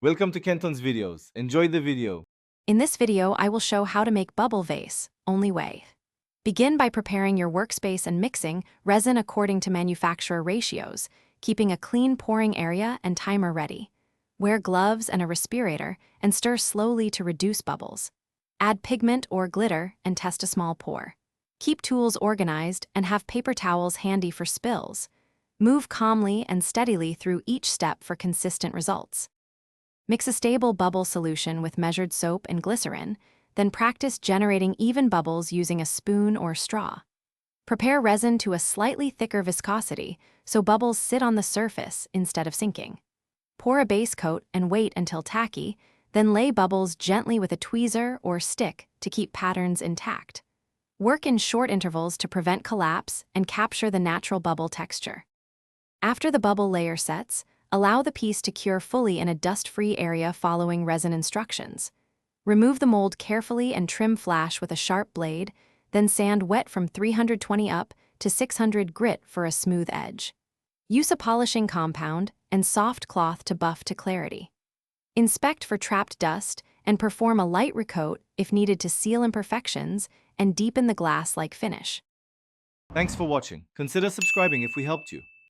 Welcome to Kenton's videos. Enjoy the video. In this video, I will show how to make bubble vase, only way. Begin by preparing your workspace and mixing resin according to manufacturer ratios, keeping a clean pouring area and timer ready. Wear gloves and a respirator and stir slowly to reduce bubbles. Add pigment or glitter and test a small pour. Keep tools organized and have paper towels handy for spills. Move calmly and steadily through each step for consistent results. Mix a stable bubble solution with measured soap and glycerin, then practice generating even bubbles using a spoon or straw. Prepare resin to a slightly thicker viscosity so bubbles sit on the surface instead of sinking. Pour a base coat and wait until tacky, then lay bubbles gently with a tweezer or stick to keep patterns intact. Work in short intervals to prevent collapse and capture the natural bubble texture. After the bubble layer sets, allow the piece to cure fully in a dust-free area following resin instructions. Remove the mold carefully and trim flash with a sharp blade, then sand wet from 320 up to 600 grit for a smooth edge. Use a polishing compound and soft cloth to buff to clarity. Inspect for trapped dust and perform a light recoat if needed to seal imperfections and deepen the glass-like finish. Thanks for watching. Consider subscribing if we helped you.